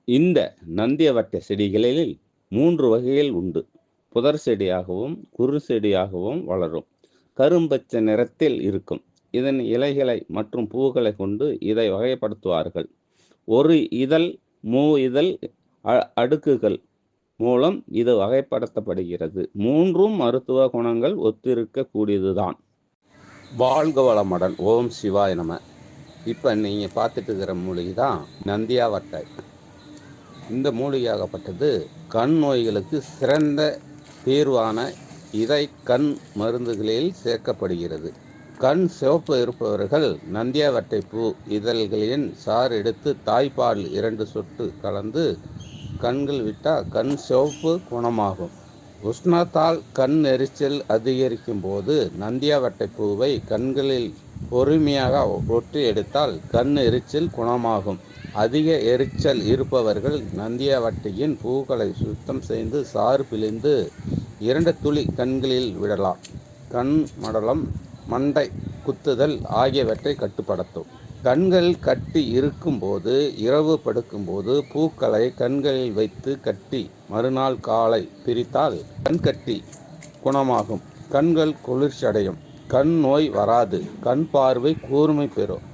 இந்த நந்தியவட்டை செடிகளில் 3 வகைகள் உண்டு. புதர் செடியாகவும் குறு செடியாகவும் வளரும். கரும்பச்சை நிறத்தில் இருக்கும். இதன் இலைகளை மற்றும் பூக்களை கொண்டு இதை வகைப்படுத்துவார்கள். ஒரு இதழ் இதழ் அடுக்குகள் மூலம் இது வகைப்படுத்தப்படுகிறது. 3ம் மருத்துவ குணங்கள் ஒத்திருக்க கூடியதுதான். வாழ்க வளமுடன். ஓம் சிவாய நம. இப்போ நீங்கள் பார்த்துட்டு இருக்கிற மூலிகை தான் நந்தியாவட்டை. இந்த மூலிகையாகப்பட்டது கண் நோய்களுக்கு சிறந்த தீர்வான கண் மருந்துகளில் சேர்க்கப்படுகிறது. கண் சிவப்பு இருப்பவர்கள் நந்தியாவட்டை பூ இதழ்களின் சாறு எடுத்து தாய்ப்பால் 2 சொட்டு கலந்து கண்கள் விட்டால் கண் சிவப்பு குணமாகும். உஷ்ணத்தால் கண் எரிச்சல் அதிகரிக்கும் போது நந்தியாவட்டை பூவை கண்களில் பொறுமையாக ஒட்டி எடுத்தால் கண் எரிச்சல் குணமாகும். அதிக எரிச்சல் இருப்பவர்கள் நந்தியாவட்டையின் பூக்களை சுத்தம் செய்து சாறு பிழிந்து 2 துளி கண்களில் விடலாம். கண் மடலம், மண்டை குத்துதல் ஆகியவற்றை கட்டுப்படுத்தும். கண்கள் கட்டி இருக்கும்போது இரவு படுக்கும்போது பூக்களை கண்களில் வைத்து கட்டி மறுநாள் காலை பிரித்தால் கண்கட்டி குணமாகும். கண்கள் குளிர்ச்சியடையும். கண் நோய் வராது. கண் பார்வை கூர்மை பெறும்.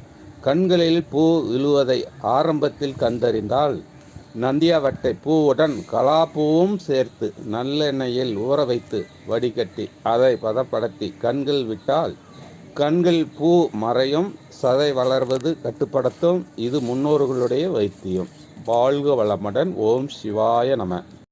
கண்களில் பூ விழுவதை ஆரம்பத்தில் கண்டறிந்தால் நந்தியாவட்டை பூவுடன் கலாப்பூவும் சேர்த்து நல்லெண்ணெயில் ஊற வைத்து வடிகட்டி அதை பதப்படுத்தி கண்கள் விட்டால் கண்கள் பூ மறையும், சதை வளர்வது கட்டுப்படுத்தும். இது முன்னோர்களுடைய வைத்தியம். வாழ்க வளமுடன். ஓம் சிவாய நம.